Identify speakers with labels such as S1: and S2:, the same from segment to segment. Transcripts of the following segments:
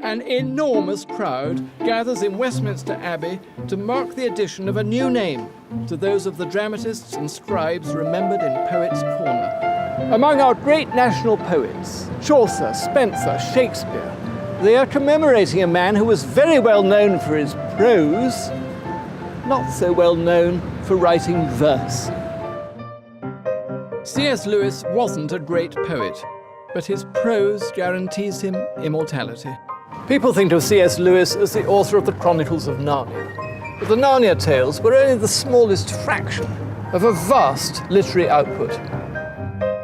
S1: An enormous crowd gathers in Westminster Abbey to mark the addition of a new name to those of the dramatists and scribes remembered in Poets' Corner. Among our great national poets, Chaucer, Spenser, Shakespeare, they are commemorating a man who was very well known for his prose, not so well known for writing verse. C.S. Lewis wasn't a great poet, but his prose guarantees him immortality. People think of C.S. Lewis as the author of the Chronicles of Narnia, but the Narnia tales were only the smallest fraction of a vast literary output.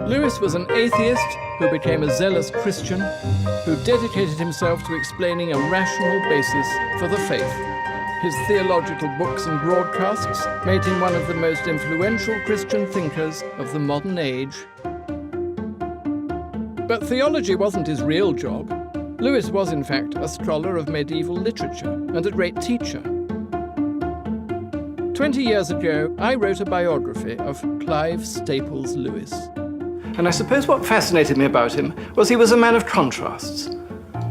S1: Lewis was an atheist who became a zealous Christian, who dedicated himself to explaining a rational basis for the faith. His theological books and broadcasts made him one of the most influential Christian thinkers of the modern age. But theology wasn't his real job. Lewis was, in fact, a scholar of medieval literature and a great teacher. 20 years ago, I wrote a biography of Clive Staples Lewis. And I suppose what fascinated me about him was he was a man of contrasts.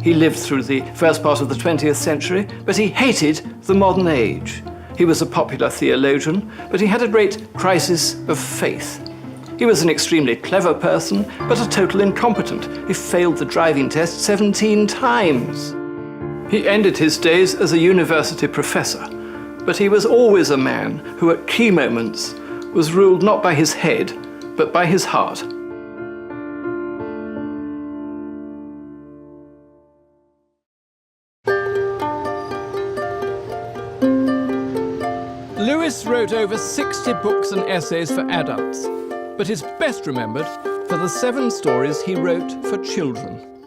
S1: He lived through the first part of the 20th century, but he hated the modern age. He was a popular theologian, but he had a great crisis of faith. He was an extremely clever person, but a total incompetent. He failed the driving test 17 times. He ended his days as a university professor, but he was always a man who at key moments was ruled not by his head, but by his heart. Lewis wrote over 60 books and essays for adults, but is best remembered for the 7 stories he wrote for children.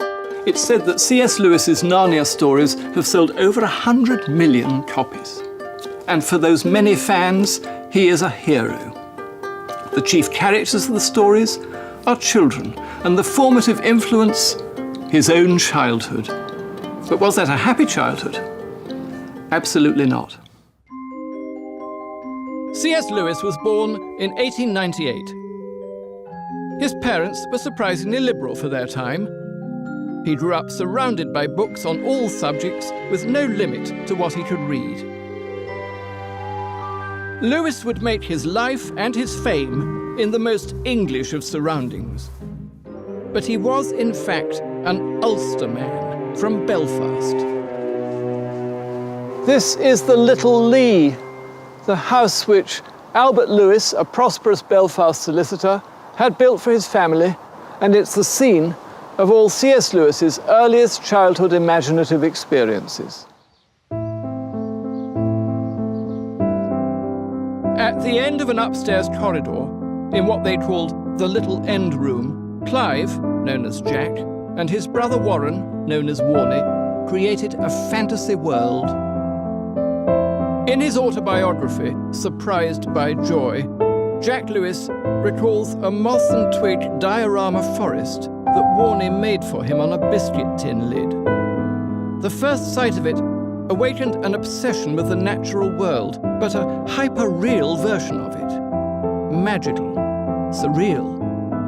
S1: It's said that C.S. Lewis's Narnia stories have sold over 100 million copies. And for those many fans, he is a hero. The chief characters of the stories are children, and the formative influence, his own childhood. But was that a happy childhood? Absolutely not. C.S. Lewis was born in 1898. His parents were surprisingly liberal for their time. He grew up surrounded by books on all subjects with no limit to what he could read. Lewis would make his life and his fame in the most English of surroundings. But he was, in fact, an Ulster man from Belfast. This is the Little Lee, the house which Albert Lewis, a prosperous Belfast solicitor, had built for his family, and it's the scene of all C.S. Lewis's earliest childhood imaginative experiences. At the end of an upstairs corridor, in what they called the Little End Room, Clive, known as Jack, and his brother Warren, known as Warnie, created a fantasy world. In his autobiography, Surprised by Joy, Jack Lewis recalls a moth and twig diorama forest that Warnie made for him on a biscuit tin lid. The first sight of it awakened an obsession with the natural world, but a hyper-real version of it. Magical, surreal,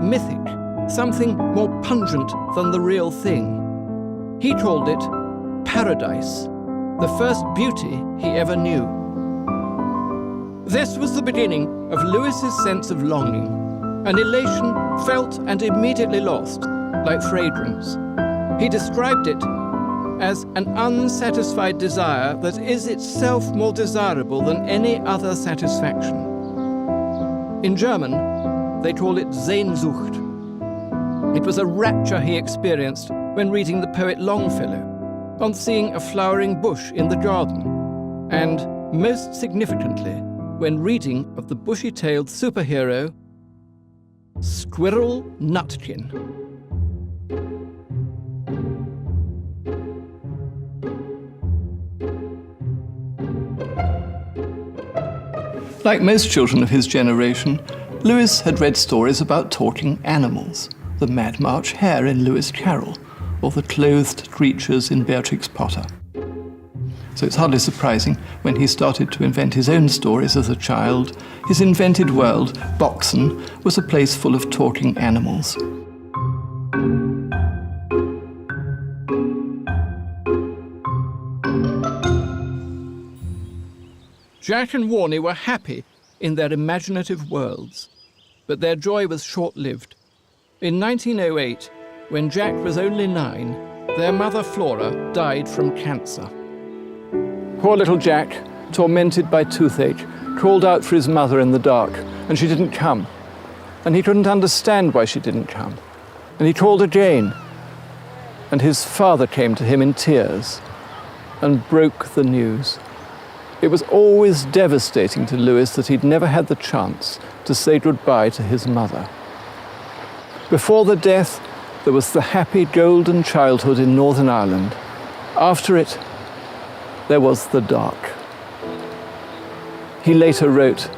S1: mythic, something more pungent than the real thing. He called it paradise, the first beauty he ever knew. This was the beginning of Lewis's sense of longing, an elation felt and immediately lost, like fragrance. He described it as an unsatisfied desire that is itself more desirable than any other satisfaction. In German, they call it Sehnsucht. It was a rapture he experienced when reading the poet Longfellow, on seeing a flowering bush in the garden, and, most significantly, when reading of the bushy-tailed superhero, Squirrel Nutkin. Like most children of his generation, Lewis had read stories about talking animals, the Mad March Hare in Lewis Carroll, or the clothed creatures in Beatrix Potter. So it's hardly surprising when he started to invent his own stories as a child, his invented world, Boxen, was a place full of talking animals. Jack and Warnie were happy in their imaginative worlds, but their joy was short-lived. In 1908, when Jack was only 9, their mother Flora died from cancer. Poor little Jack, tormented by toothache, called out for his mother in the dark, and she didn't come. And he couldn't understand why she didn't come. And he called again, and his father came to him in tears and broke the news. It was always devastating to Lewis that he'd never had the chance to say goodbye to his mother. Before the death, there was the happy golden childhood in Northern Ireland. After it, there was the dark. He later wrote,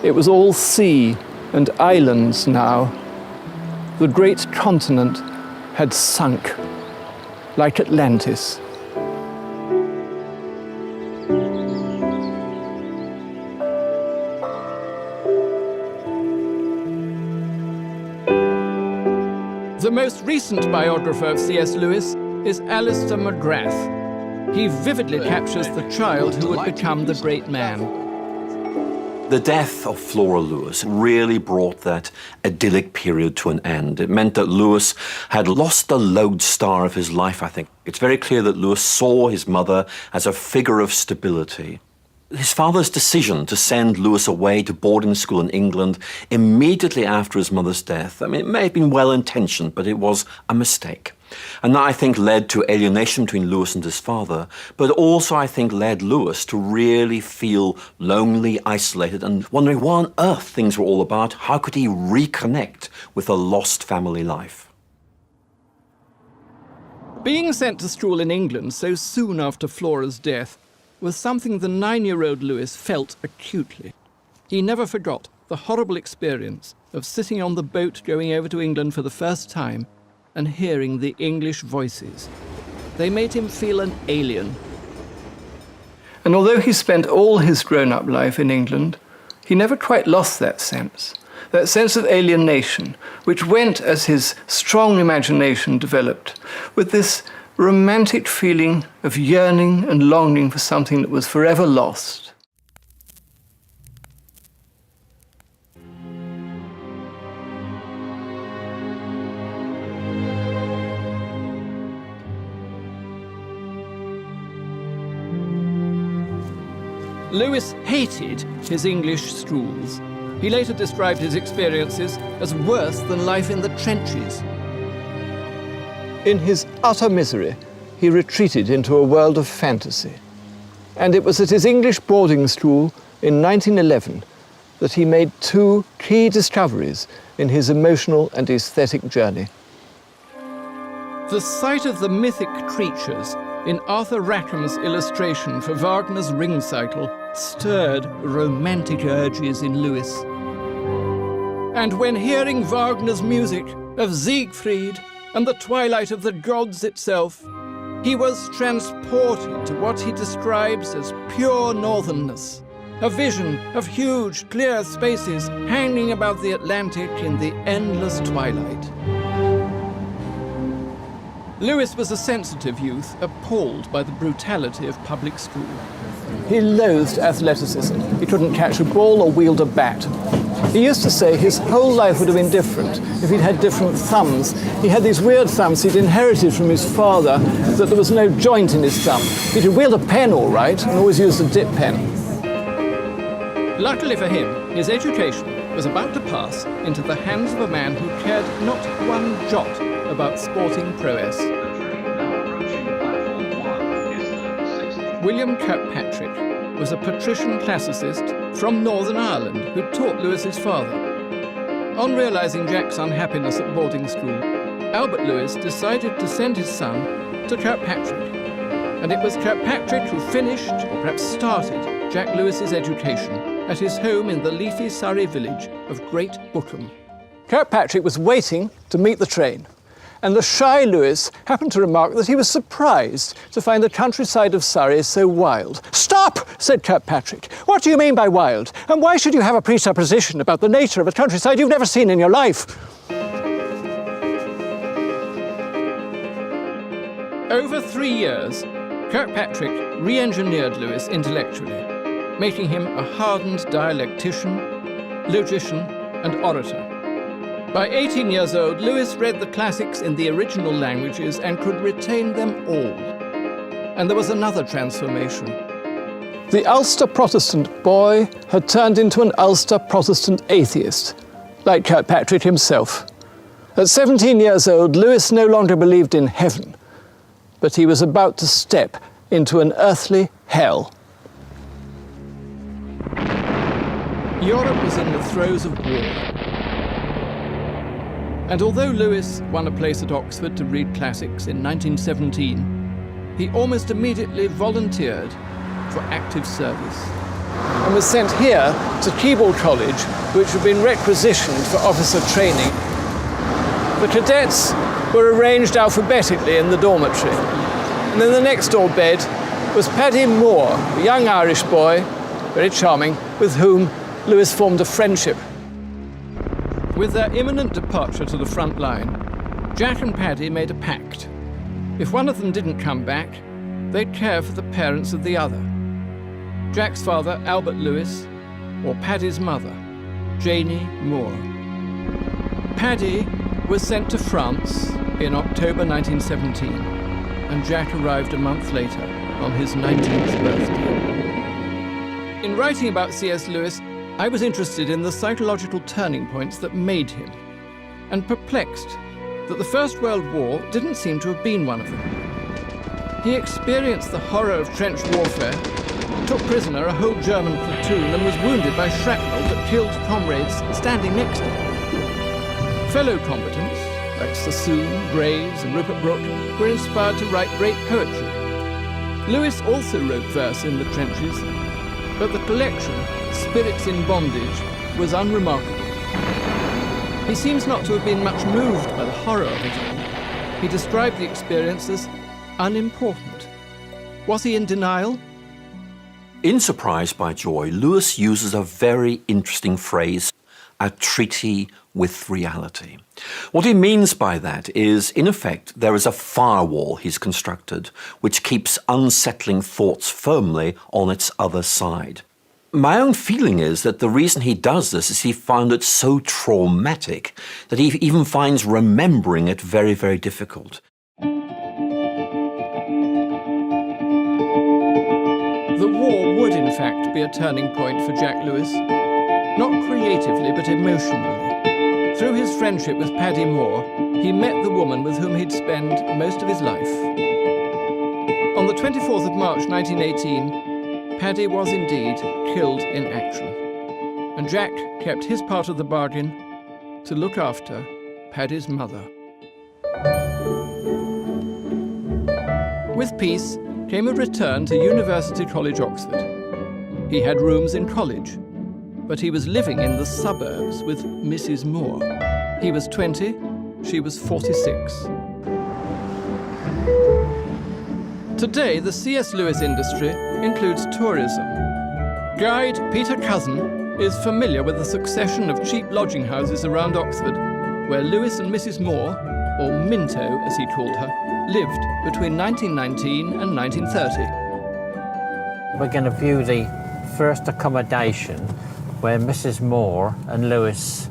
S1: "It was all sea and islands now. The great continent had sunk like Atlantis." The most recent biographer of C.S. Lewis is Alistair McGrath. He vividly captures the child who would become the great man.
S2: The death of Flora Lewis really brought that idyllic period to an end. It meant that Lewis had lost the lodestar of his life, I think. It's very clear that Lewis saw his mother as a figure of stability. His father's decision to send Lewis away to boarding school in England immediately after his mother's death, I mean, it may have been well-intentioned, but it was a mistake. And that, I think, led to alienation between Lewis and his father, but also, I think, led Lewis to really feel lonely, isolated, and wondering what on earth things were all about. How could he reconnect with a lost family life?
S1: Being sent to school in England so soon after Flora's death was something the 9-year-old Lewis felt acutely. He never forgot the horrible experience of sitting on the boat going over to England for the first time and hearing the English voices. They made him feel an alien. And although he spent all his grown-up life in England, he never quite lost that sense of alienation, which went as his strong imagination developed, with this romantic feeling of yearning and longing for something that was forever lost. Lewis hated his English schools. He later described his experiences as worse than life in the trenches. In his utter misery, he retreated into a world of fantasy. And it was at his English boarding school in 1911 that he made 2 key discoveries in his emotional and aesthetic journey. The sight of the mythic creatures in Arthur Rackham's illustration for Wagner's Ring Cycle stirred romantic urges in Lewis. And when hearing Wagner's music of Siegfried and the twilight of the gods itself, he was transported to what he describes as pure northernness, a vision of huge, clear spaces hanging above the Atlantic in the endless twilight. Lewis was a sensitive youth, appalled by the brutality of public school. He loathed athleticism. He couldn't catch a ball or wield a bat. He used to say his whole life would have been different if he'd had different thumbs. He had these weird thumbs he'd inherited from his father, that there was no joint in his thumb. He could wield a pen all right, and always used a dip pen. Luckily for him, his education was about to pass into the hands of a man who cared not one jot about sporting prowess. William Kirkpatrick was a patrician classicist from Northern Ireland who taught Lewis's father. On realizing Jack's unhappiness at boarding school, Albert Lewis decided to send his son to Kirkpatrick. And it was Kirkpatrick who finished, or perhaps started, Jack Lewis's education at his home in the leafy Surrey village of Great Bookham. Kirkpatrick was waiting to meet the train, and the shy Lewis happened to remark that he was surprised to find the countryside of Surrey so wild. "Stop!" said Kirkpatrick. "What do you mean by wild? And why should you have a presupposition about the nature of a countryside you've never seen in your life?" Over 3 years, Kirkpatrick re-engineered Lewis intellectually. making him a hardened dialectician, logician, and orator. By 18 years old, Lewis read the classics in the original languages and could retain them all. And there was another transformation. The Ulster Protestant boy had turned into an Ulster Protestant atheist, like Kirkpatrick himself. At 17 years old, Lewis no longer believed in heaven, but he was about to step into an earthly hell. Europe was in the throes of war. And although Lewis won a place at Oxford to read classics in 1917, he almost immediately volunteered for active service and was sent here to Keble College, which had been requisitioned for officer training. The cadets were arranged alphabetically in the dormitory, and in the next door bed was Paddy Moore, a young Irish boy, very charming, with whom Lewis formed a friendship. With their imminent departure to the front line, Jack and Paddy made a pact. If one of them didn't come back, they'd care for the parents of the other. Jack's father, Albert Lewis, or Paddy's mother, Janie Moore. Paddy was sent to France in October 1917, and Jack arrived a month later on his 19th birthday. In writing about C.S. Lewis, I was interested in the psychological turning points that made him, and perplexed that the First World War didn't seem to have been one of them. He experienced the horror of trench warfare, took prisoner a whole German platoon, and was wounded by shrapnel that killed comrades standing next to him. Fellow combatants, like Sassoon, Graves, and Rupert Brooke, were inspired to write great poetry. Lewis also wrote verse in the trenches, but the collection, Spirits in Bondage, was unremarkable. He seems not to have been much moved by the horror of it all. He described the experience as unimportant. Was he in denial?
S2: In Surprised by Joy, Lewis uses a very interesting phrase, a treaty with reality. What he means by that is, in effect, there is a firewall he's constructed which keeps unsettling thoughts firmly on its other side. My own feeling is that the reason he does this is he found it so traumatic that he even finds remembering it very, very difficult.
S1: The war would, in fact, be a turning point for Jack Lewis, not creatively, but emotionally. Through his friendship with Paddy Moore, he met the woman with whom he'd spend most of his life. On the 24th of March 1918, Paddy was indeed killed in action, and Jack kept his part of the bargain to look after Paddy's mother. With peace came a return to University College, Oxford. He had rooms in college, but he was living in the suburbs with Mrs. Moore. He was 20, she was 46. Today, the C.S. Lewis industry includes tourism. Guide Peter Cousin is familiar with the succession of cheap lodging houses around Oxford, where Lewis and Mrs. Moore, or Minto as he called her, lived between 1919 and 1930.
S3: We're going to view the first accommodation where Mrs. Moore and Lewis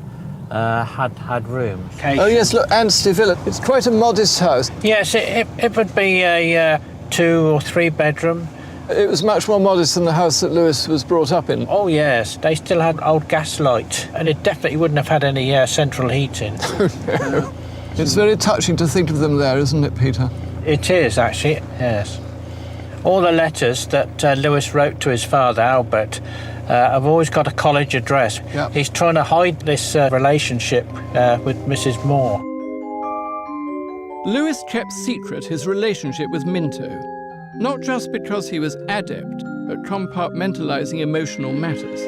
S3: had rooms.
S1: Oh yes, look, Anstey Villa. It's quite a modest house.
S3: Yes, it would be a 2 or 3 bedroom.
S1: It was much more modest than the house that Lewis was brought up in.
S3: Oh yes, they still had old gas light, and it definitely wouldn't have had any central heating.
S1: No. It's very touching to think of them there, isn't it, Peter?
S3: It is, actually, yes. All the letters that Lewis wrote to his father, Albert, have always got a college address.
S1: Yep.
S3: He's trying to hide this relationship with Mrs. Moore.
S1: Lewis kept secret his relationship with Minto, not just because he was adept at compartmentalizing emotional matters.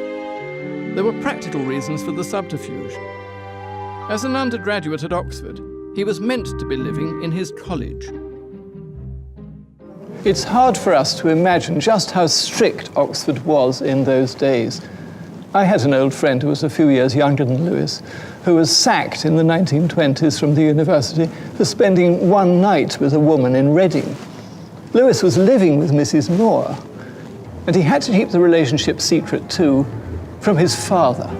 S1: There were practical reasons for the subterfuge. As an undergraduate at Oxford, he was meant to be living in his college. It's hard for us to imagine just how strict Oxford was in those days. I had an old friend who was a few years younger than Lewis, who was sacked in the 1920s from the university for spending one night with a woman in Reading. Lewis was living with Mrs. Moore. And he had to keep the relationship secret too from his father,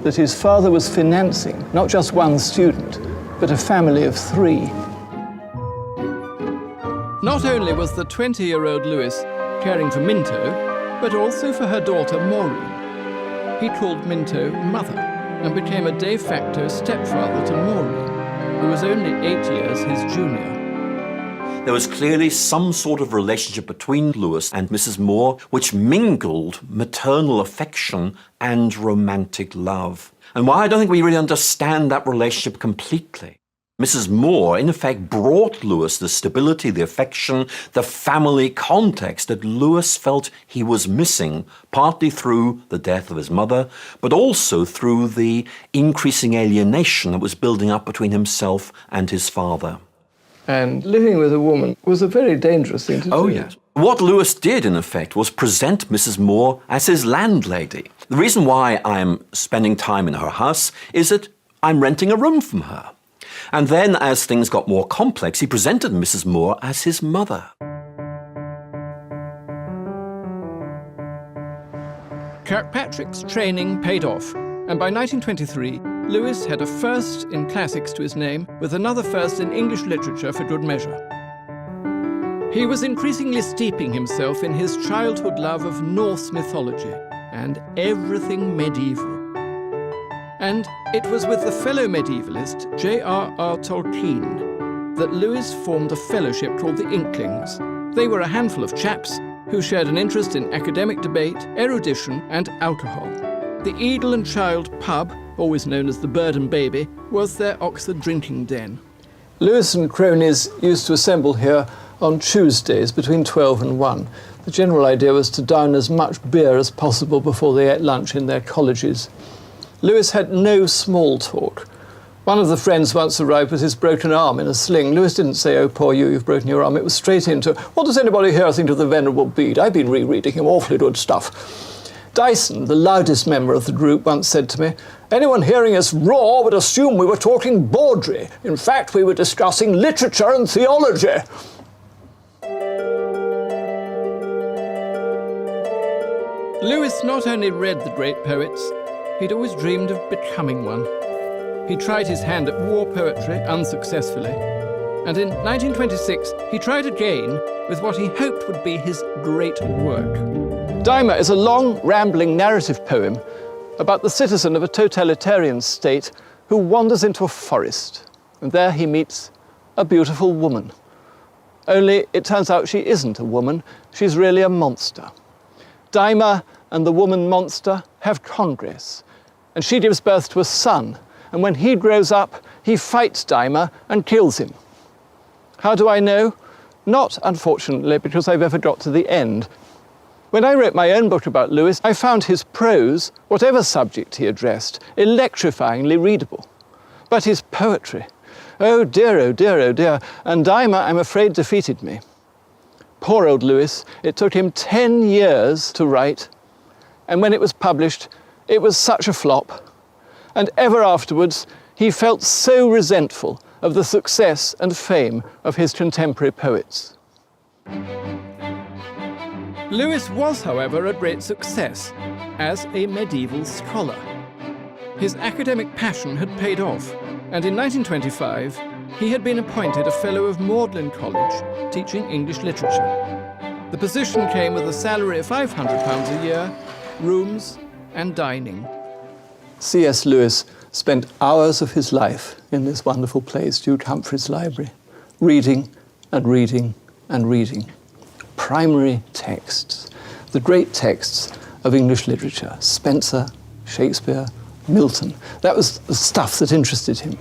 S1: that his father was financing not just one student, but a family of 3. Not only was the 20-year-old Lewis caring for Minto, but also for her daughter Maureen. He called Minto Mother and became a de facto stepfather to Maureen, who was only 8 years his junior.
S2: There was clearly some sort of relationship between Lewis and Mrs. Moore which mingled maternal affection and romantic love. And while I don't think we really understand that relationship completely, Mrs. Moore, in effect, brought Lewis the stability, the affection, the family context that Lewis felt he was missing, partly through the death of his mother, but also through the increasing alienation that was building up between himself and his father.
S1: And living with a woman was a very dangerous thing to do.
S2: Oh, yes. What Lewis did, in effect, was present Mrs. Moore as his landlady. The reason why I'm spending time in her house is that I'm renting a room from her. And then, as things got more complex, he presented Mrs. Moore as his mother.
S1: Kirkpatrick's training paid off, and by 1923, Lewis had a first in classics to his name, with another first in English literature for good measure. He was increasingly steeping himself in his childhood love of Norse mythology and everything medieval. And it was with the fellow medievalist J.R.R. Tolkien that Lewis formed a fellowship called the Inklings. They were a handful of chaps who shared an interest in academic debate, erudition, and alcohol. The Eagle and Child pub, always known as the Bird and Baby, was their Oxford drinking den. Lewis and cronies used to assemble here on Tuesdays between 12 and 1. The general idea was to down as much beer as possible before they ate lunch in their colleges. Lewis had no small talk. One of the friends once arrived with his broken arm in a sling. Lewis didn't say, "Oh, poor you, you've broken your arm." It was straight into, "What does anybody here think of the Venerable Bede? I've been rereading him, awfully good stuff." Dyson, the loudest member of the group, once said to me, "Anyone hearing us roar would assume we were talking Baudry. In fact, we were discussing literature and theology." Lewis not only read the great poets, he'd always dreamed of becoming one. He tried his hand at war poetry unsuccessfully, and in 1926 he tried again with what he hoped would be his great work. Dyma is a long, rambling narrative poem about the citizen of a totalitarian state who wanders into a forest, and there he meets a beautiful woman. Only it turns out she isn't a woman, she's really a monster. Dyma and the woman monster have congress, and she gives birth to a son, and when he grows up, he fights Dyma and kills him. How do I know? Not, unfortunately, because I've ever got to the end. When I wrote my own book about Lewis, I found his prose, whatever subject he addressed, electrifyingly readable. But his poetry, oh dear, oh dear, oh dear, and Dyma, I'm afraid, defeated me. Poor old Lewis, it took him 10 years to write, and when it was published, it was such a flop. And ever afterwards, he felt so resentful of the success and fame of his contemporary poets. Lewis was, however, a great success as a medieval scholar. His academic passion had paid off, and in 1925, he had been appointed a Fellow of Magdalene College, teaching English literature. The position came with a salary of £500 a year, rooms and dining. C.S. Lewis spent hours of his life in this wonderful place, Duke Humphrey's Library, reading and reading and reading. Primary texts, the great texts of English literature, Spenser, Shakespeare, Milton. That was the stuff that interested him.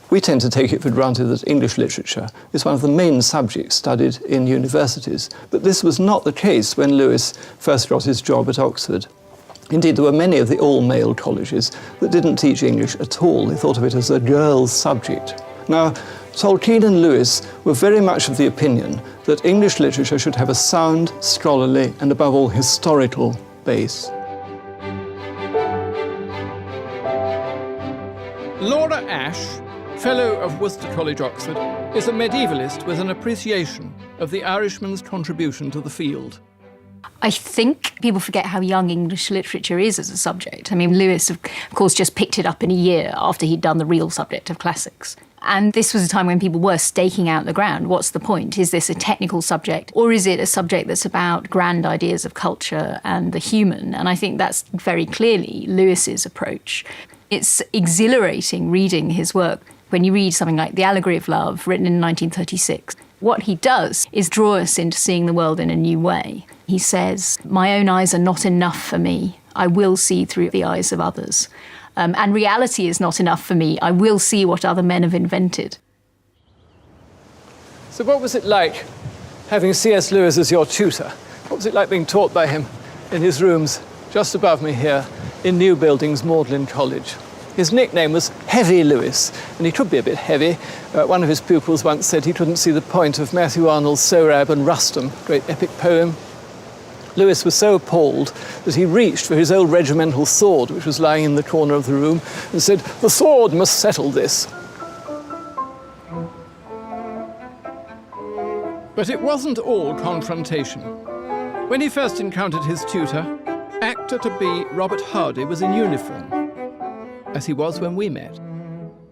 S1: We tend to take it for granted that English literature is one of the main subjects studied in universities, but this was not the case when Lewis first got his job at Oxford. Indeed, there were many of the all-male colleges that didn't teach English at all. They thought of it as a girls' subject. Now, Tolkien and Lewis were very much of the opinion that English literature should have a sound, scholarly, and above all, historical base. Laura Ashe, Fellow of Worcester College, Oxford, is a medievalist with an appreciation of the Irishman's contribution to the field.
S4: I think people forget how young English literature is as a subject. I mean, Lewis, of course, just picked it up in a year after he'd done the real subject of classics. And this was a time when people were staking out the ground. What's the point? Is this a technical subject, or is it a subject that's about grand ideas of culture and the human? And I think that's very clearly Lewis's approach. It's exhilarating reading his work. When you read something like The Allegory of Love, written in 1936, what he does is draw us into seeing the world in a new way. He says, "My own eyes are not enough for me. I will see through the eyes of others. And reality is not enough for me. I will see what other men have invented."
S1: So what was it like having C.S. Lewis as your tutor? What was it like being taught by him in his rooms just above me here in New Buildings, Magdalene College? His nickname was Heavy Lewis, and he could be a bit heavy. One of his pupils once said he couldn't see the point of Matthew Arnold's Sohrab and Rustum, great epic poem. Lewis was so appalled that he reached for his old regimental sword, which was lying in the corner of the room, and said, "The sword must settle this." But it wasn't all confrontation. When he first encountered his tutor, actor-to-be Robert Hardy was in uniform, as he was when we met.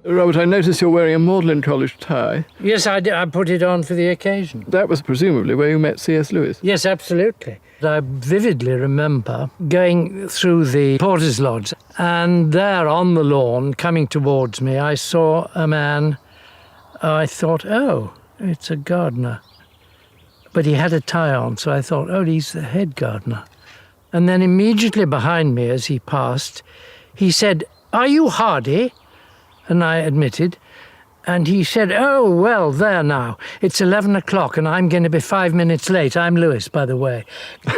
S1: Robert, I notice you're wearing a Magdalen College tie.
S3: Yes, I did. I put it on for the occasion.
S1: That was presumably where you met C.S. Lewis.
S3: Yes, absolutely. I vividly remember going through the Porter's Lodge, and there on the lawn, coming towards me, I saw a man. I thought, oh, it's a gardener. But he had a tie on, so I thought, oh, he's the head gardener. And then immediately behind me, as he passed, he said, "Are you Hardy?" And I admitted. And he said, "Oh, well, there now. It's 11 o'clock and I'm going to be 5 minutes late. I'm Lewis, by the way."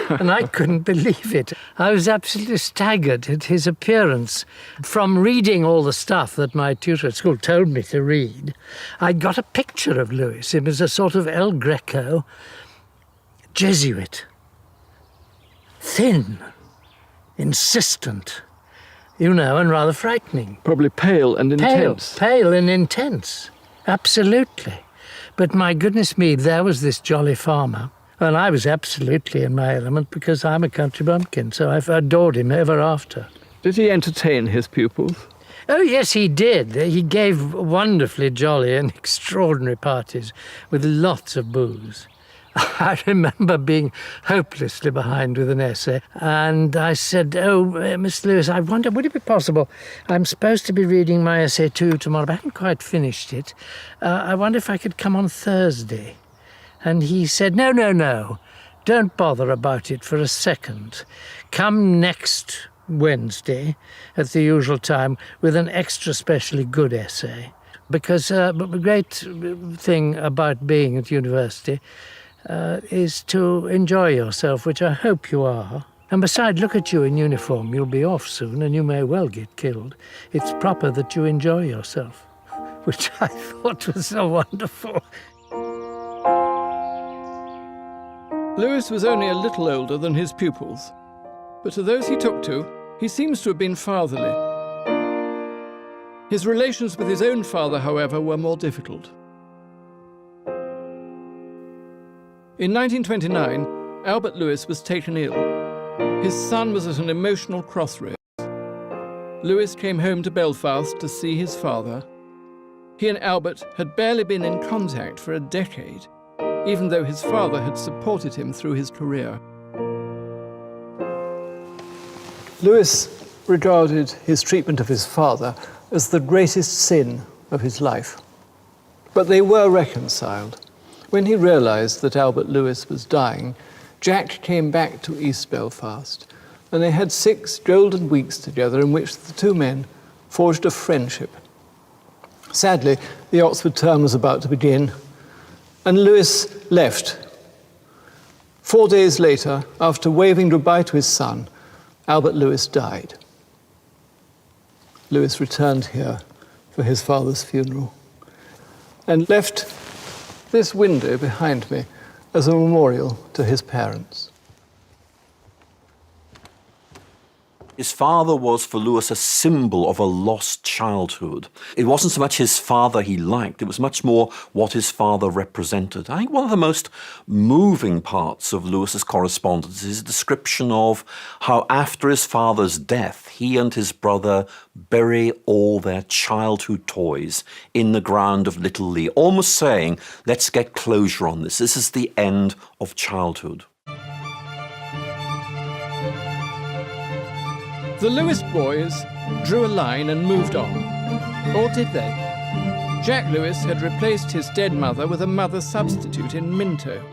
S3: And I couldn't believe it. I was absolutely staggered at his appearance. From reading all the stuff that my tutor at school told me to read, I got a picture of Lewis. It was a sort of El Greco Jesuit. Thin, insistent, you know, and rather frightening.
S1: Probably pale and intense.
S3: Pale and intense, absolutely. But my goodness me, there was this jolly farmer, and I was absolutely in my element because I'm a country bumpkin, so I've adored him ever after.
S1: Did he entertain his pupils?
S3: Oh, yes, he did. He gave wonderfully jolly and extraordinary parties with lots of booze. I remember being hopelessly behind with an essay, and I said, "Oh, Mr. Lewis, I wonder, would it be possible? I'm supposed to be reading my essay too tomorrow, but I haven't quite finished it. I wonder if I could come on Thursday." And he said, No, don't bother about it for a second. Come next Wednesday at the usual time with an extra specially good essay. Because the great thing about being at university is to enjoy yourself, which I hope you are. And besides, look at you in uniform. You'll be off soon and you may well get killed. It's proper that you enjoy yourself, which I thought was so wonderful.
S1: Lewis was only a little older than his pupils, but to those he took to, he seems to have been fatherly. His relations with his own father, however, were more difficult. In 1929, Albert Lewis was taken ill. His son was at an emotional crossroads. Lewis came home to Belfast to see his father. He and Albert had barely been in contact for a decade, even though his father had supported him through his career. Lewis regarded his treatment of his father as the greatest sin of his life. But they were reconciled. When he realized that Albert Lewis was dying, Jack came back to East Belfast, and they had 6 golden weeks together in which the two men forged a friendship. Sadly, the Oxford term was about to begin, and Lewis left. 4 days later, after waving goodbye to his son, Albert Lewis died. Lewis returned here for his father's funeral and left this window behind me as a memorial to his parents.
S2: His father was, for Lewis, a symbol of a lost childhood. It wasn't so much his father he liked, it was much more what his father represented. I think one of the most moving parts of Lewis's correspondence is his description of how after his father's death, he and his brother bury all their childhood toys in the ground of Little Lee, almost saying, let's get closure on this. This is the end of childhood.
S1: The Lewis boys drew a line and moved on. Or did they? Jack Lewis had replaced his dead mother with a mother substitute in Minto.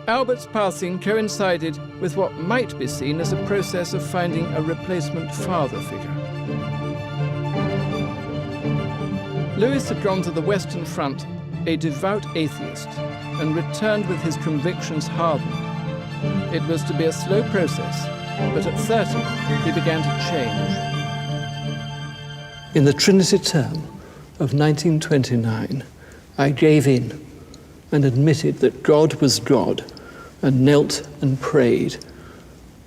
S1: Albert's passing coincided with what might be seen as a process of finding a replacement father figure. Lewis had gone to the Western Front a devout atheist and returned with his convictions hardened. It was to be a slow process, but at 30, he began to change.
S5: In the Trinity term of 1929, I gave in and admitted that God was God and knelt and prayed,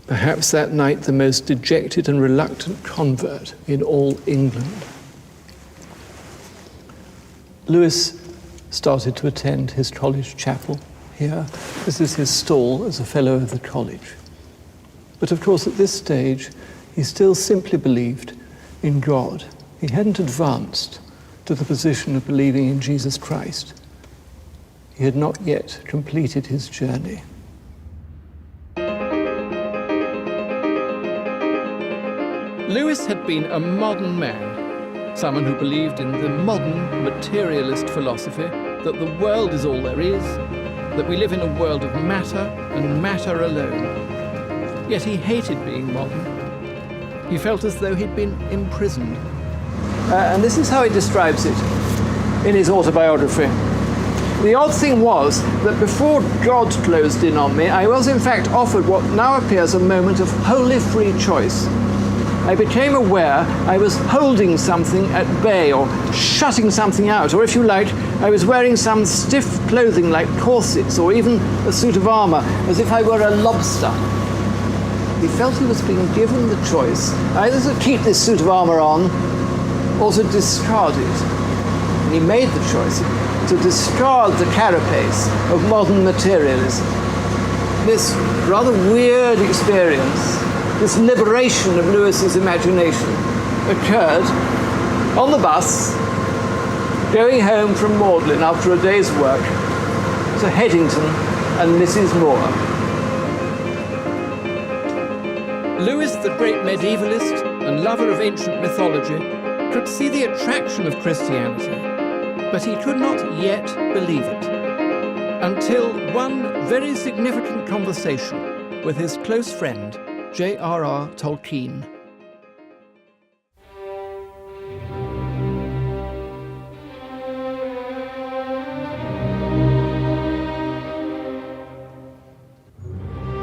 S5: perhaps that night the most dejected and reluctant convert in all England. Lewis started to attend his college chapel here. This is his stall as a fellow of the college. But of course, at this stage, he still simply believed in God. He hadn't advanced to the position of believing in Jesus Christ. He had not yet completed his journey.
S1: Lewis had been a modern man, someone who believed in the modern materialist philosophy that the world is all there is, that we live in a world of matter and matter alone. Yet he hated being modern. He felt as though he'd been imprisoned.
S5: And this is how he describes it in his autobiography. The odd thing was that before God closed in on me, I was in fact offered what now appears a moment of wholly free choice. I became aware I was holding something at bay or shutting something out, or if you like, I was wearing some stiff clothing like corsets or even a suit of armour, as if I were a lobster. He felt he was being given the choice either to keep this suit of armour on or to discard it. And he made the choice to discard the carapace of modern materialism. This rather weird experience, this liberation of Lewis's imagination, occurred on the bus going home from Magdalen after a day's work to Headington and Mrs. Moore.
S1: Lewis, the great medievalist and lover of ancient mythology, could see the attraction of Christianity, but he could not yet believe it, until one very significant conversation with his close friend, J.R.R. Tolkien.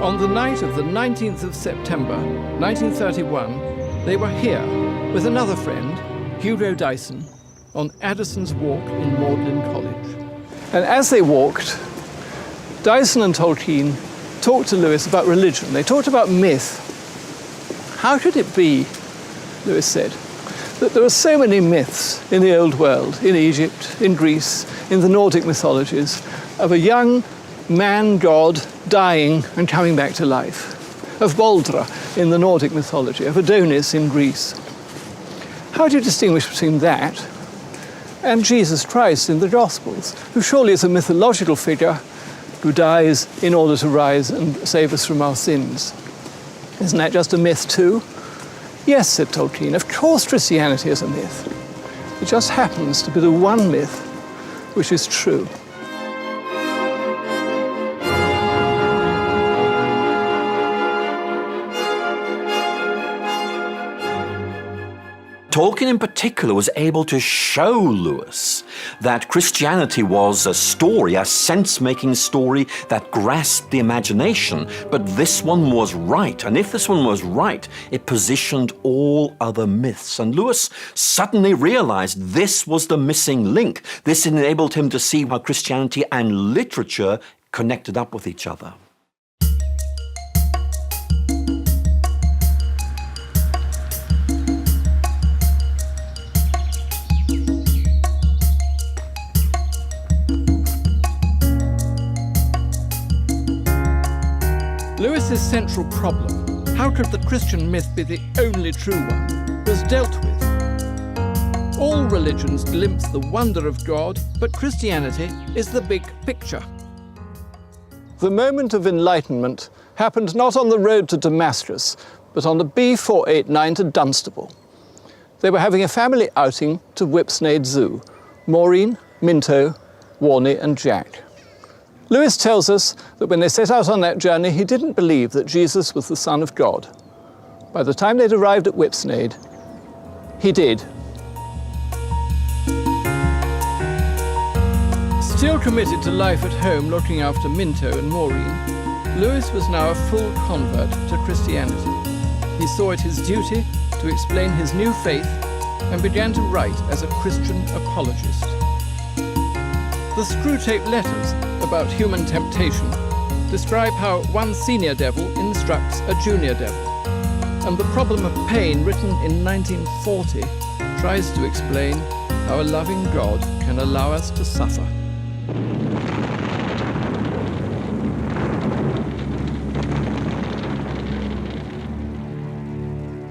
S1: On the night of the 19th of September, 1931, they were here with another friend, Hugo Dyson, on Addison's Walk in Magdalen College.
S5: And as they walked, Dyson and Tolkien talked to Lewis about religion. They talked about myth. How could it be, Lewis said, that there are so many myths in the old world, in Egypt, in Greece, in the Nordic mythologies, of a young man-god dying and coming back to life, of Baldra in the Nordic mythology, of Adonis in Greece. How do you distinguish between that and Jesus Christ in the Gospels, who surely is a mythological figure who dies in order to rise and save us from our sins? Isn't that just a myth too? Yes, said Tolkien, of course Christianity is a myth. It just happens to be the one myth which is true.
S2: Tolkien in particular was able to show Lewis that Christianity was a story, a sense-making story that grasped the imagination, but this one was right. And if this one was right, it positioned all other myths. And Lewis suddenly realized this was the missing link. This enabled him to see how Christianity and literature connected up with each other.
S1: Lewis's central problem, how could the Christian myth be the only true one, was dealt with. All religions glimpse the wonder of God, but Christianity is the big picture.
S5: The moment of enlightenment happened not on the road to Damascus, but on the B489 to Dunstable. They were having a family outing to Whipsnade Zoo. Maureen, Minto, Warney and Jack. Lewis tells us that when they set out on that journey, he didn't believe that Jesus was the Son of God. By the time they'd arrived at Whipsnade, he did.
S1: Still committed to life at home looking after Minto and Maureen, Lewis was now a full convert to Christianity. He saw it his duty to explain his new faith and began to write as a Christian apologist. The Screwtape Letters about human temptation describe how one senior devil instructs a junior devil, and The Problem of Pain, written in 1940, tries to explain how a loving God can allow us to suffer.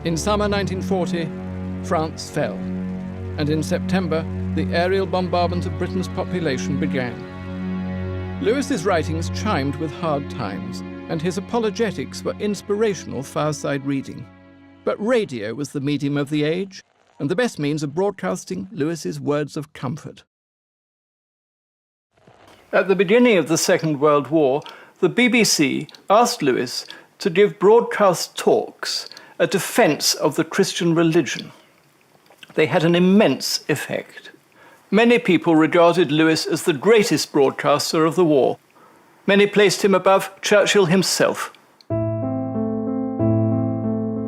S1: In summer 1940, France fell, and in September, the aerial bombardment of Britain's population began. Lewis's writings chimed with hard times, and his apologetics were inspirational fireside reading. But radio was the medium of the age, and the best means of broadcasting Lewis's words of comfort.
S5: At the beginning of the Second World War, the BBC asked Lewis to give broadcast talks, a defence of the Christian religion. They had an immense effect. Many people regarded Lewis as the greatest broadcaster of the war. Many placed him above Churchill himself.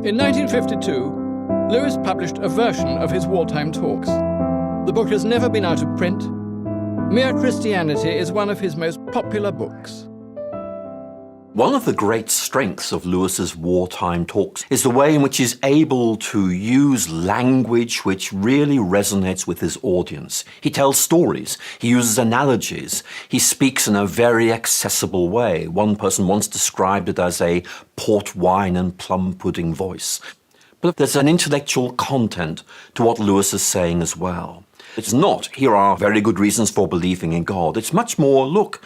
S1: In 1952, Lewis published a version of his wartime talks. The book has never been out of print. Mere Christianity is one of his most popular books.
S2: One of the great strengths of Lewis's wartime talks is the way in which he's able to use language which really resonates with his audience. He tells stories, he uses analogies, he speaks in a very accessible way. One person once described it as a port wine and plum pudding voice. But there's an intellectual content to what Lewis is saying as well. It's not, here are very good reasons for believing in God. It's much more, look,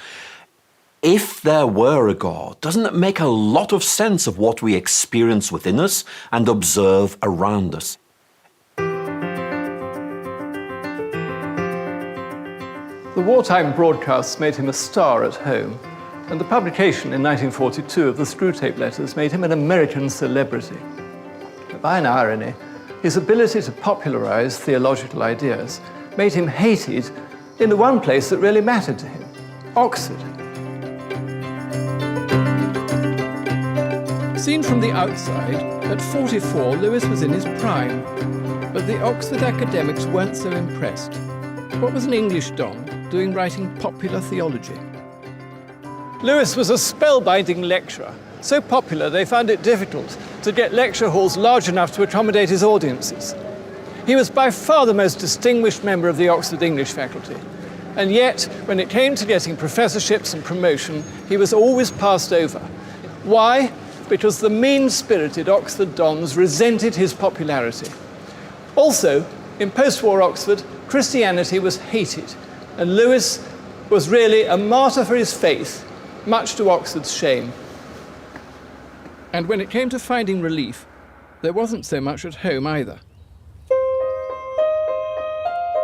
S2: if there were a God, doesn't it make a lot of sense of what we experience within us and observe around us?
S5: The wartime broadcasts made him a star at home, and the publication in 1942 of the Screwtape Letters made him an American celebrity. But by an irony, his ability to popularize theological ideas made him hated in the one place that really mattered to him, Oxford.
S1: Seen from the outside, at 44, Lewis was in his prime, but the Oxford academics weren't so impressed. What was an English don doing writing popular theology?
S5: Lewis was a spellbinding lecturer, so popular they found it difficult to get lecture halls large enough to accommodate his audiences. He was by far the most distinguished member of the Oxford English faculty, and yet, when it came to getting professorships and promotion, he was always passed over. Why? Because the mean-spirited Oxford dons resented his popularity. Also, in post-war Oxford, Christianity was hated, and Lewis was really a martyr for his faith, much to Oxford's shame.
S1: And when it came to finding relief, there wasn't so much at home either.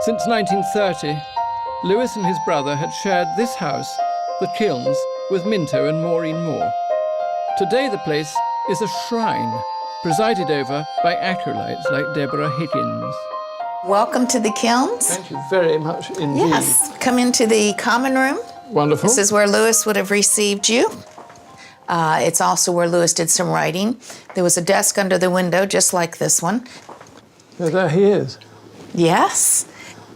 S1: Since 1930, Lewis and his brother had shared this house, the Kilns, with Minto and Maureen Moore. Today the place is a shrine, presided over by acolytes like Deborah Higgins.
S6: Welcome to the Kilns.
S5: Thank you very much indeed.
S6: Yes, come into the common room.
S5: Wonderful.
S6: This is where Lewis would have received you. It's also where Lewis did some writing. There was a desk under the window, just like this one.
S5: Yeah, there he is.
S6: Yes.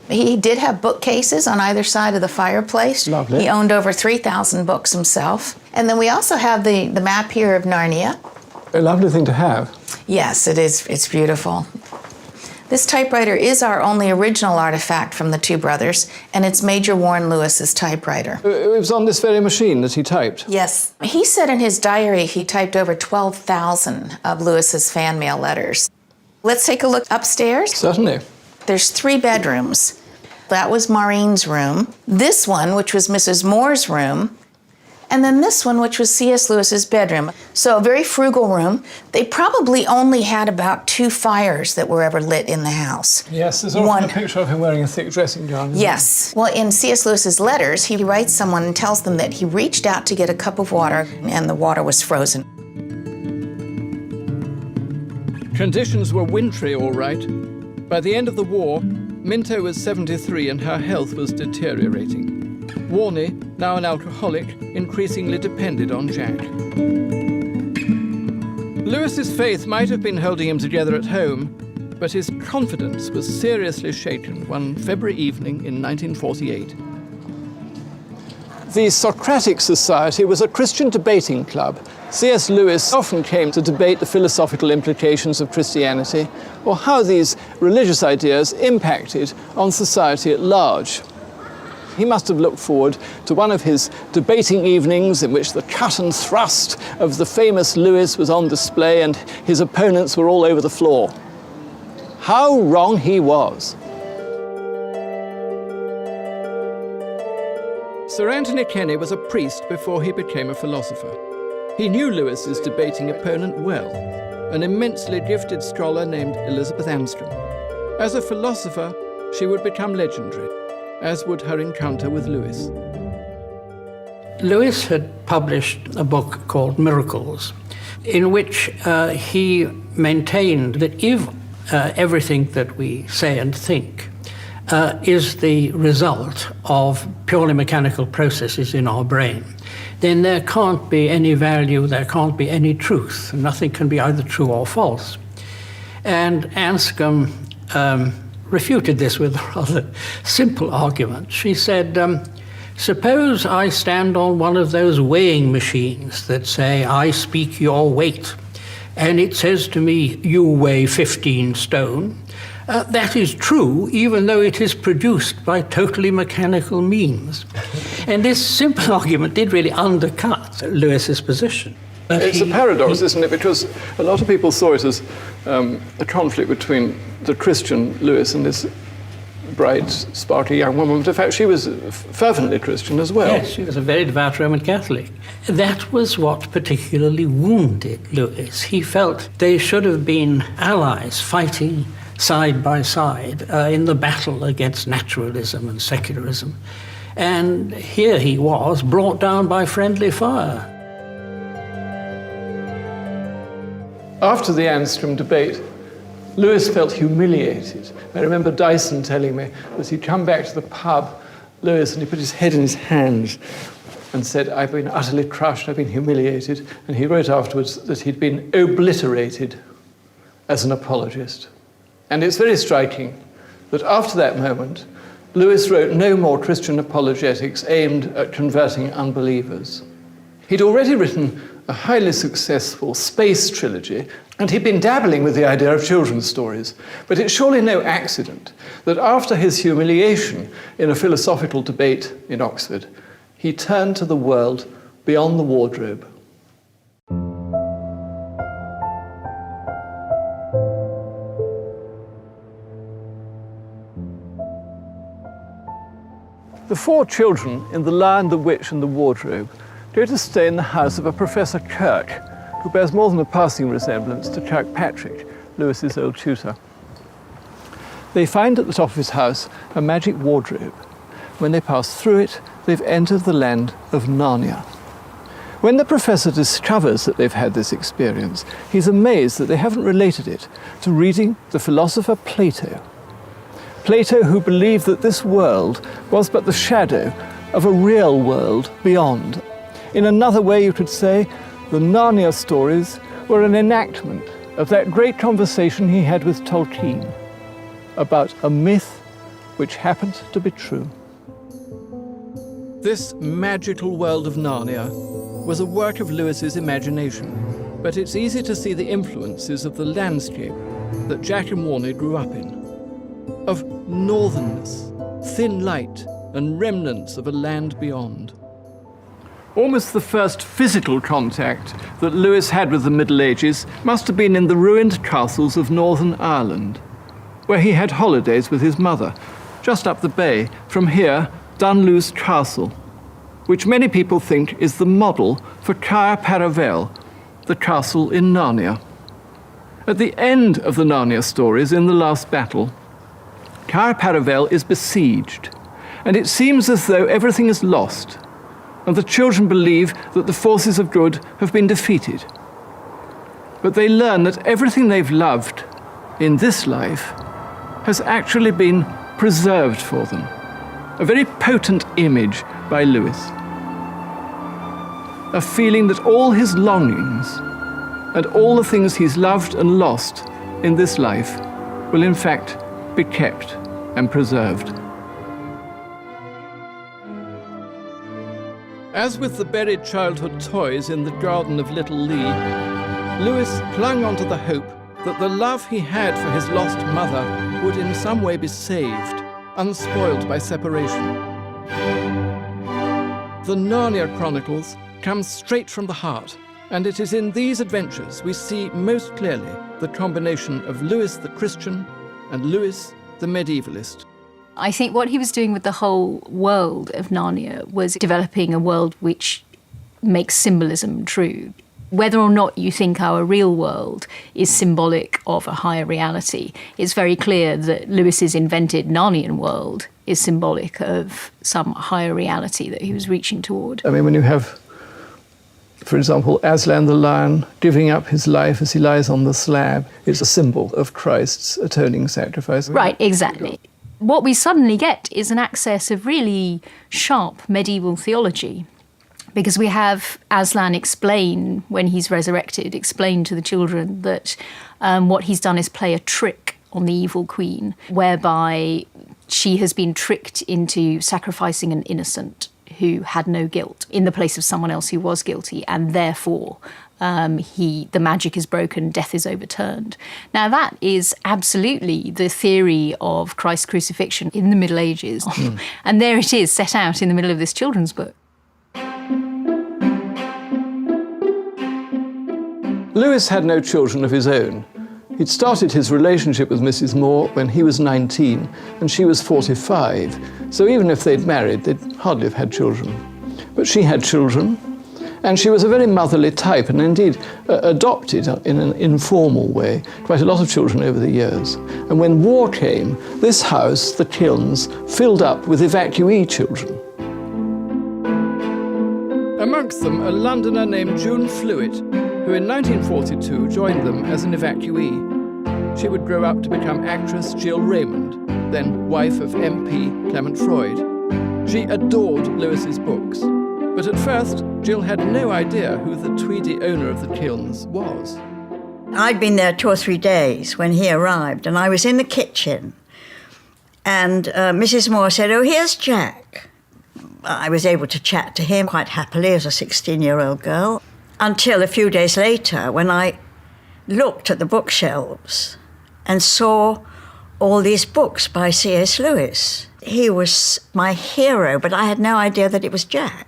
S6: He did have bookcases on either side of the fireplace.
S5: Lovely.
S6: He owned over 3,000 books himself. And then we also have the map here of Narnia.
S5: A lovely thing to have.
S6: Yes, it is. It's beautiful. This typewriter is our only original artifact from the two brothers, and it's Major Warren Lewis's typewriter.
S5: It was on this very machine that he typed?
S6: Yes. He said in his diary he typed over 12,000 of Lewis's fan mail letters. Let's take a look upstairs.
S5: Certainly.
S6: There's 3 bedrooms. That was Maureen's room. This one, which was Mrs. Moore's room, and then this one, which was C.S. Lewis's bedroom. So a very frugal room. They probably only had about 2 fires that were ever lit in the house.
S5: Yes, there's often a picture of him wearing a thick dressing gown.
S6: Yes. Well, in C.S. Lewis's letters, he writes someone and tells them that he reached out to get a cup of water and the water was frozen.
S1: Conditions were wintry, all right. By the end of the war, Minto was 73 and her health was deteriorating. Warney, now an alcoholic, increasingly depended on Jack. Lewis's faith might have been holding him together at home, but his confidence was seriously shaken one February evening in 1948.
S5: The Socratic Society was a Christian debating club. C.S. Lewis often came to debate the philosophical implications of Christianity, or how these religious ideas impacted on society at large. He must have looked forward to one of his debating evenings in which the cut and thrust of the famous Lewis was on display and his opponents were all over the floor. How wrong he was.
S1: Sir Anthony Kenny was a priest before he became a philosopher. He knew Lewis's debating opponent well, an immensely gifted scholar named Elizabeth Anstrom. As a philosopher, she would become legendary, as would her encounter with Lewis.
S7: Lewis had published a book called Miracles, in which he maintained that if everything that we say and think is the result of purely mechanical processes in our brain, then there can't be any value, there can't be any truth. Nothing can be either true or false. And Anscombe refuted this with a rather simple argument. She said, suppose I stand on one of those weighing machines that say, I speak your weight, and it says to me, you weigh 15 stone. That is true, even though it is produced by totally mechanical means. And this simple argument did really undercut Lewis's position.
S5: It's a paradox, isn't it? Because a lot of people saw it as a conflict between the Christian Lewis and this bright, sparkly young woman. But in fact, she was fervently Christian as well.
S7: Yes, she was a very devout Roman Catholic. That was what particularly wounded Lewis. He felt they should have been allies fighting side by side in the battle against naturalism and secularism. And here he was, brought down by friendly fire.
S5: After the Anstrom debate, Lewis felt humiliated. I remember Dyson telling me that he'd come back to the pub, Lewis, and he put his head in his hands and said, I've been utterly crushed, I've been humiliated. And he wrote afterwards that he'd been obliterated as an apologist. And it's very striking that after that moment, Lewis wrote no more Christian apologetics aimed at converting unbelievers. He'd already written a highly successful space trilogy, and he'd been dabbling with the idea of children's stories. But it's surely no accident that after his humiliation in a philosophical debate in Oxford, he turned to the world beyond the wardrobe. The 4 children in The Lion, the Witch and the Wardrobe go to stay in the house of a Professor Kirk, who bears more than a passing resemblance to Kirkpatrick, Lewis's old tutor. They find at the top of his house a magic wardrobe. When they pass through it, they've entered the land of Narnia. When the professor discovers that they've had this experience, he's amazed that they haven't related it to reading the philosopher Plato. Plato, who believed that this world was but the shadow of a real world beyond. In another way, you could say, the Narnia stories were an enactment of that great conversation he had with Tolkien about a myth which happened to be true.
S1: This magical world of Narnia was a work of Lewis's imagination, but it's easy to see the influences of the landscape that Jack and Warnie grew up in, of northernness, thin light, and remnants of a land beyond. Almost the first physical contact that Lewis had with the Middle Ages must have been in the ruined castles of Northern Ireland, where he had holidays with his mother, just up the bay from here, Dunluce Castle, which many people think is the model for Caer Paravel, the castle in Narnia. At the end of the Narnia stories, in the last battle, Caer Paravel is besieged, and it seems as though everything is lost, and the children believe that the forces of good have been defeated. But they learn that everything they've loved in this life has actually been preserved for them. A very potent image by Lewis. A feeling that all his longings and all the things he's loved and lost in this life will in fact be kept and preserved. As with the buried childhood toys in the garden of Little Lee, Lewis clung onto the hope that the love he had for his lost mother would in some way be saved, unspoiled by separation. The Narnia Chronicles come straight from the heart, and it is in these adventures we see most clearly the combination of Lewis the Christian and Lewis the medievalist.
S4: I think what he was doing with the whole world of Narnia was developing a world which makes symbolism true. Whether or not you think our real world is symbolic of a higher reality, it's very clear that Lewis's invented Narnian world is symbolic of some higher reality that he was reaching toward.
S5: I mean, when you have, for example, Aslan the lion giving up his life as he lies on the slab, it's a symbol of Christ's atoning sacrifice.
S4: Right, exactly. What we suddenly get is an access of really sharp medieval theology, because we have Aslan explain, when he's resurrected, explain to the children that what he's done is play a trick on the evil queen, whereby she has been tricked into sacrificing an innocent who had no guilt in the place of someone else who was guilty, and therefore the magic is broken, death is overturned. Now that is absolutely the theory of Christ's crucifixion in the Middle Ages. And there it is, set out in the middle of this children's book.
S5: Lewis had no children of his own. He'd started his relationship with Mrs. Moore when he was 19 and she was 45. So even if they'd married, they'd hardly have had children. But she had children, and she was a very motherly type, and indeed adopted in an informal way quite a lot of children over the years. And when war came, this house, the Kilns, filled up with evacuee children.
S1: Amongst them, a Londoner named June Flewitt, who in 1942 joined them as an evacuee. She would grow up to become actress Jill Raymond, then wife of MP Clement Freud. She adored Lewis's books, but at first Jill had no idea who the Tweedy owner of the Kilns was.
S8: I'd been there 2 or 3 days when he arrived, and I was in the kitchen, and Mrs. Moore said, "Oh, here's Jack." I was able to chat to him quite happily as a 16-year-old girl, until a few days later when I looked at the bookshelves and saw all these books by C.S. Lewis. He was my hero, but I had no idea that it was Jack.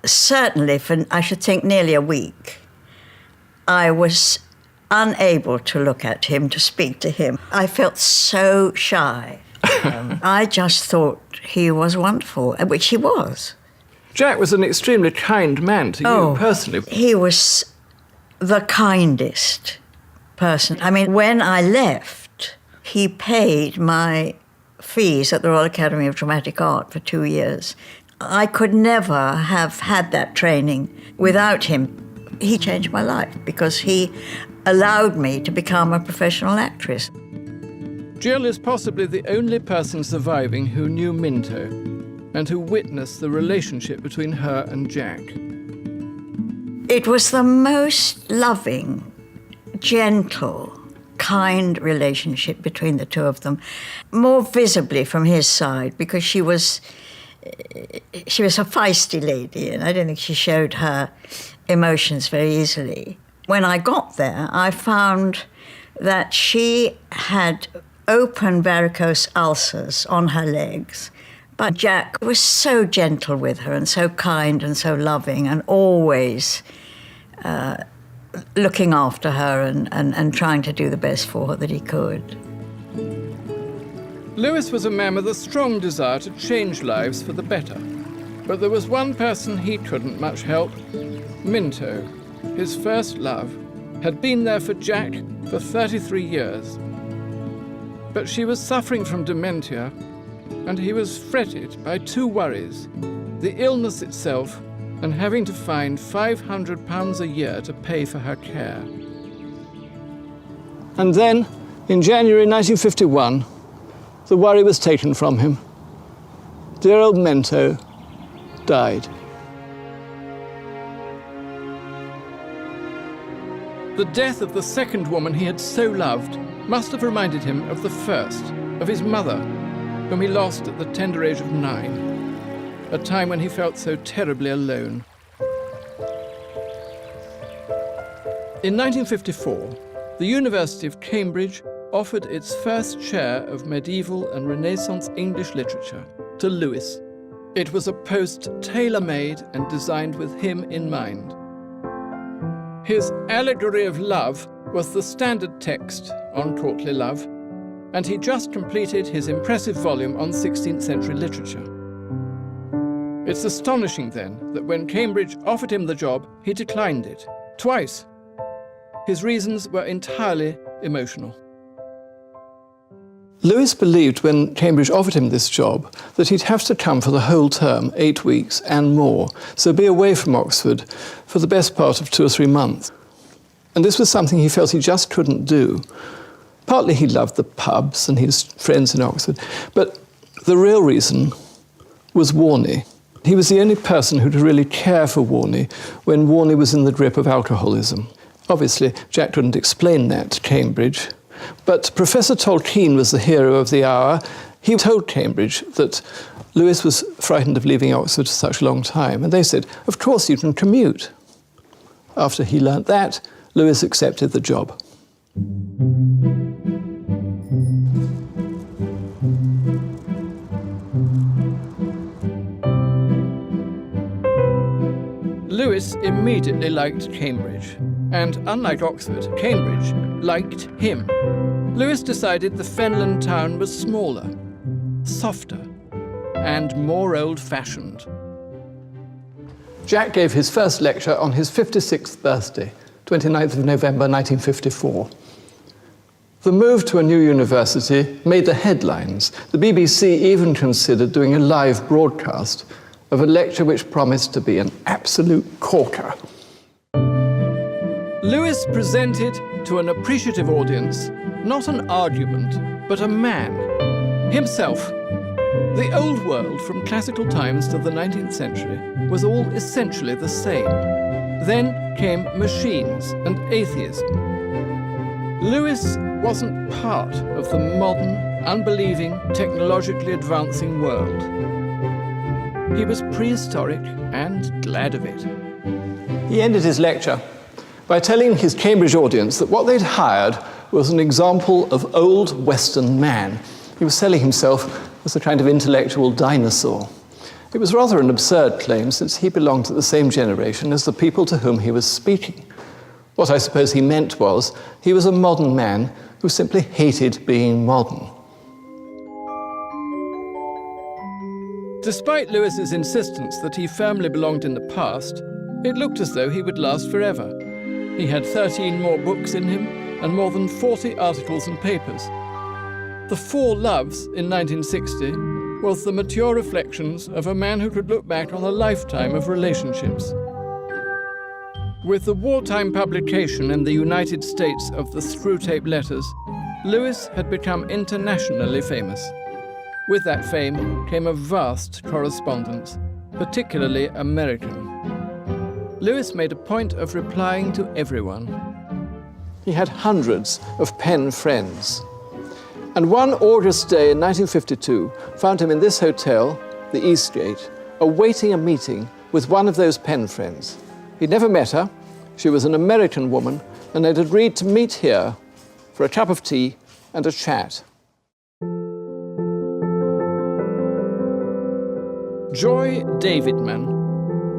S8: Certainly for, I should think, nearly a week, I was unable to look at him, to speak to him. I felt so shy. I just thought he was wonderful, which he was.
S5: Jack was an extremely kind man to you personally.
S8: He was the kindest person. I mean, when I left, he paid my fees at the Royal Academy of Dramatic Art for 2 years. I could never have had that training without him. He changed my life because he allowed me to become a professional actress.
S1: Jill is possibly the only person surviving who knew Minto and who witnessed the relationship between her and Jack.
S8: It was the most loving, gentle, kind relationship between the two of them, more visibly from his side, because she was a feisty lady, and I don't think she showed her emotions very easily. When I got there, I found that she had open varicose ulcers on her legs. But Jack was so gentle with her and so kind and so loving and always looking after her and trying to do the best for her that he could.
S1: Lewis was a man with a strong desire to change lives for the better. But there was one person he couldn't much help. Minto, his first love, had been there for Jack for 33 years. But she was suffering from dementia, and he was fretted by two worries: the illness itself and having to find £500 a year to pay for her care.
S5: And then, in January 1951, the worry was taken from him. Dear old Minto died.
S1: The death of the second woman he had so loved must have reminded him of the first, of his mother, whom he lost at the tender age of 9, a time when he felt so terribly alone. In 1954, the University of Cambridge offered its first chair of medieval and Renaissance English literature to Lewis. It was a post tailor-made and designed with him in mind. His Allegory of Love was the standard text on courtly love, and he just completed his impressive volume on 16th century literature. It's astonishing, then, that when Cambridge offered him the job, he declined it, twice. His reasons were entirely emotional.
S5: Lewis believed when Cambridge offered him this job that he'd have to come for the whole term, 8 weeks and more, so be away from Oxford for the best part of 2 or 3 months. And this was something he felt he just couldn't do. Partly he loved the pubs and his friends in Oxford, but the real reason was Warney. He was the only person who could really care for Warney when Warney was in the grip of alcoholism. Obviously, Jack couldn't explain that to Cambridge, but Professor Tolkien was the hero of the hour. He told Cambridge that Lewis was frightened of leaving Oxford for such a long time, and they said, of course you can commute. After he learnt that, Lewis accepted the job.
S1: Lewis immediately liked Cambridge, and unlike Oxford, Cambridge liked him. Lewis decided the Fenland town was smaller, softer, and more old-fashioned.
S5: Jack gave his first lecture on his 56th birthday, 29th of November 1954. The move to a new university made the headlines. The BBC even considered doing a live broadcast of a lecture which promised to be an absolute corker.
S1: Lewis presented to an appreciative audience not an argument, but a man, himself. The old world, from classical times to the 19th century, was all essentially the same. Then came machines and atheism. Lewis wasn't part of the modern, unbelieving, technologically advancing world. He was prehistoric and glad of it.
S5: He ended his lecture by telling his Cambridge audience that what they'd hired was an example of old Western man. He was selling himself as a kind of intellectual dinosaur. It was rather an absurd claim, since he belonged to the same generation as the people to whom he was speaking. What I suppose he meant was he was a modern man who simply hated being modern.
S1: Despite Lewis's insistence that he firmly belonged in the past, it looked as though he would last forever. He had 13 more books in him and more than 40 articles and papers. The Four Loves in 1960 was the mature reflections of a man who could look back on a lifetime of relationships. With the wartime publication in the United States of the Screwtape Letters, Lewis had become internationally famous. With that fame came a vast correspondence, particularly American. Lewis made a point of replying to everyone.
S5: He had hundreds of pen friends. And one August day in 1952 found him in this hotel, the Eastgate, awaiting a meeting with one of those pen friends. He'd never met her. She was an American woman, and they'd agreed to meet here for a cup of tea and a chat. Joy Davidman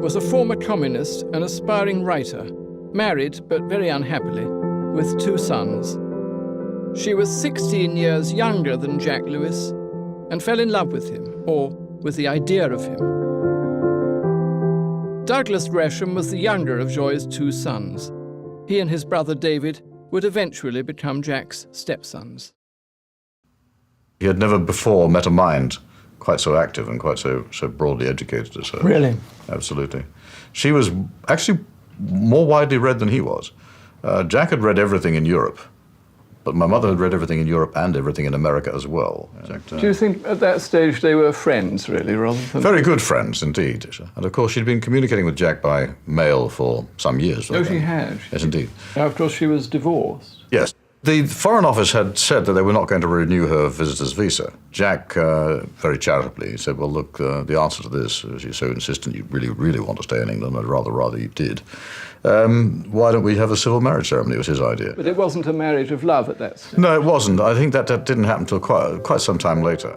S5: was a former communist and aspiring writer, married but very unhappily, with 2 sons. She was 16 years younger than Jack Lewis and fell in love with him, or with the idea of him. Douglas Gresham was the younger of Joy's 2 sons. He and his brother David would eventually become Jack's stepsons.
S9: He had never before met a mind quite so active and quite so broadly educated as her.
S5: Really?
S9: Absolutely. She was actually more widely read than he was. Jack had read everything in Europe, but my mother had read everything in Europe and everything in America as well.
S5: Do you think at that stage they were friends, really, rather than...
S9: Very good friends, indeed. And of course, she'd been communicating with Jack by mail for some years.
S5: Oh, she had?
S9: Yes, indeed.
S5: Now, of course, she was divorced.
S9: Yes. The Foreign Office had said that they were not going to renew her visitor's visa. Jack, very charitably, said, well, look, the answer to this, as you're so insistent you really, really want to stay in England, I'd rather you did. Why don't we have a civil marriage ceremony, was his idea.
S5: But it wasn't a marriage of love at that stage.
S9: No, it wasn't. I think that didn't happen until quite some time later.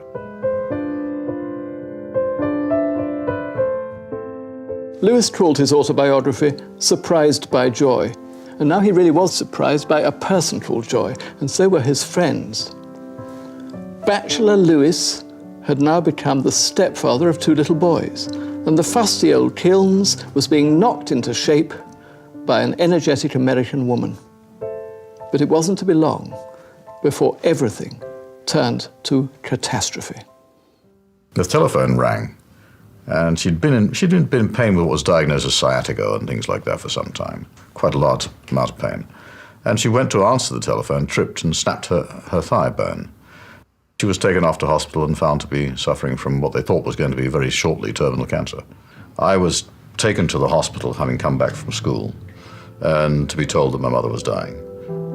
S5: Lewis called his autobiography Surprised by Joy. And now he really was surprised by a person called Joy, and so were his friends. Bachelor Lewis had now become the stepfather of 2 little boys, and the fusty old Kilns was being knocked into shape by an energetic American woman. But it wasn't to be long before everything turned to catastrophe.
S9: The telephone rang, and she'd been in pain with what was diagnosed as sciatica and things like that for some time, quite a large amount of pain. And she went to answer the telephone, tripped and snapped her thigh bone. She was taken off to hospital and found to be suffering from what they thought was going to be very shortly terminal cancer. I was taken to the hospital, having come back from school, and to be told that my mother was dying.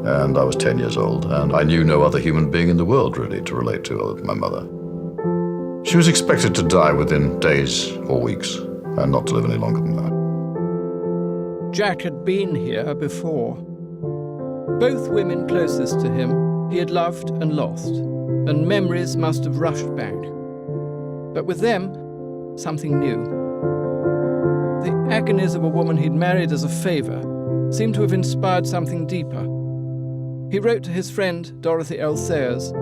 S9: And I was 10 years old, and I knew no other human being in the world, really, to relate to other than my mother. She was expected to die within days or weeks, and not to live any longer than that.
S1: Jack had been here before. Both women closest to him he had loved and lost, and memories must have rushed back. But with them, something new. The agonies of a woman he'd married as a favour seemed to have inspired something deeper. He wrote to his friend Dorothy L. Sayers,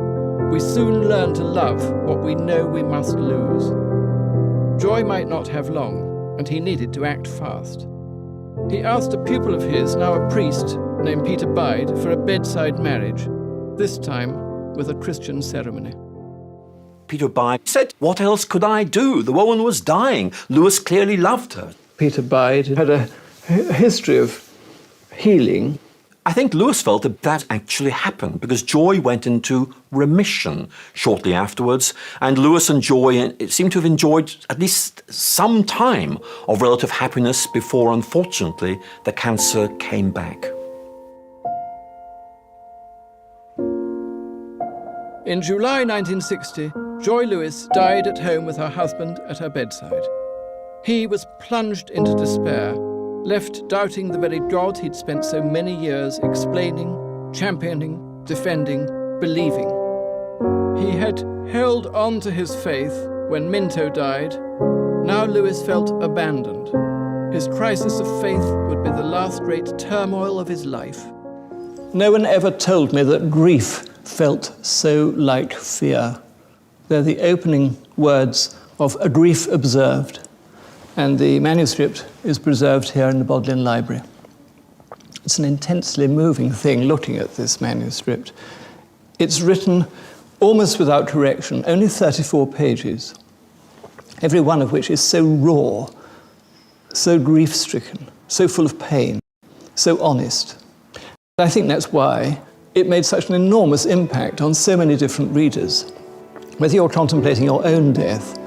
S1: "We soon learn to love what we know we must lose." Joy might not have long, and he needed to act fast. He asked a pupil of his, now a priest, named Peter Bide, for a bedside marriage, this time with a Christian ceremony.
S2: Peter Bide said, what else could I do? The woman was dying. Lewis clearly loved her.
S5: Peter Bide had a history of healing.
S2: I think Lewis felt that that actually happened because Joy went into remission shortly afterwards, and Lewis and Joy seemed to have enjoyed at least some time of relative happiness before, unfortunately, the cancer came back.
S1: In July 1960, Joy Lewis died at home with her husband at her bedside. He was plunged into despair, left doubting the very God he'd spent so many years explaining, championing, defending, believing. He had held on to his faith when Minto died. Now Lewis felt abandoned. His crisis of faith would be the last great turmoil of his life.
S5: No one ever told me that grief felt so like fear. They're the opening words of A Grief Observed, and the manuscript is preserved here in the Bodleian Library. It's an intensely moving thing looking at this manuscript. It's written almost without correction, only 34 pages, every one of which is so raw, so grief-stricken, so full of pain, so honest. I think that's why it made such an enormous impact on so many different readers. Whether you're contemplating your own death,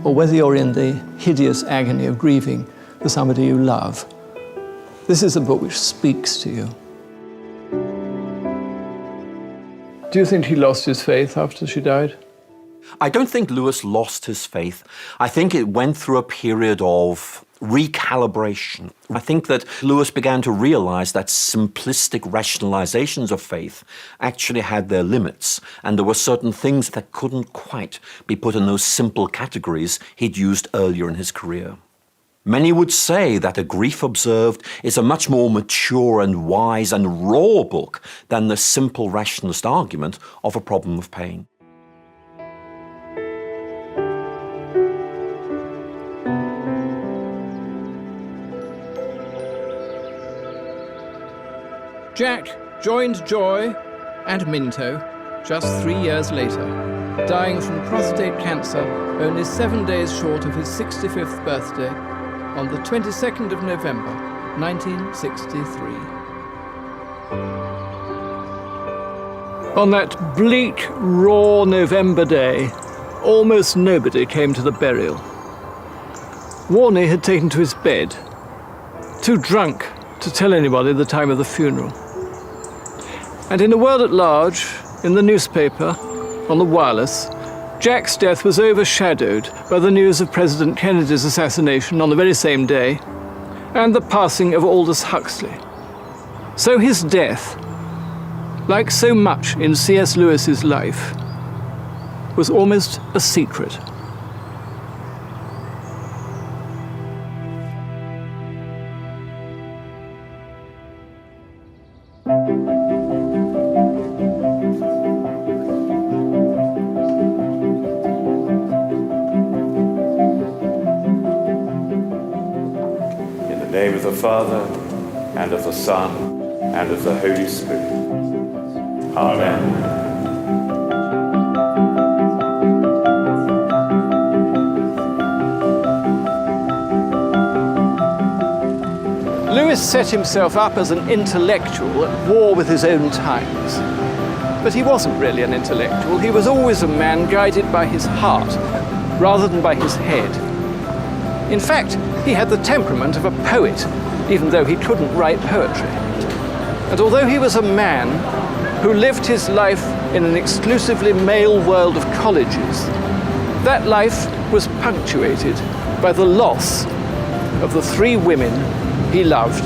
S5: or whether you're in the hideous agony of grieving for somebody you love, this is a book which speaks to you. Do you think he lost his faith after she died?
S2: I don't think Lewis lost his faith. I think it went through a period of recalibration. I think that Lewis began to realize that simplistic rationalizations of faith actually had their limits, and there were certain things that couldn't quite be put in those simple categories he'd used earlier in his career. Many would say that A Grief Observed is a much more mature and wise and raw book than the simple rationalist argument of A Problem of Pain.
S1: Jack joined Joy and Minto just 3 years later, dying from prostate cancer only 7 days short of his 65th birthday on the 22nd of November, 1963. On that bleak, raw November day, almost nobody came to the burial. Warney had taken to his bed, too drunk to tell anybody the time of the funeral. And in the world at large, in the newspaper, on the wireless, Jack's death was overshadowed by the news of President Kennedy's assassination on the very same day, and the passing of Aldous Huxley. So his death, like so much in C.S. Lewis's life, was almost a secret.
S10: In the name of the Father, and of the Son, and of the Holy Spirit. Amen.
S1: Lewis set himself up as an intellectual at war with his own times. But he wasn't really an intellectual. He was always a man guided by his heart rather than by his head. In fact, he had the temperament of a poet, even though he couldn't write poetry. And although he was a man who lived his life in an exclusively male world of colleges, that life was punctuated by the loss of the 3 women he loved.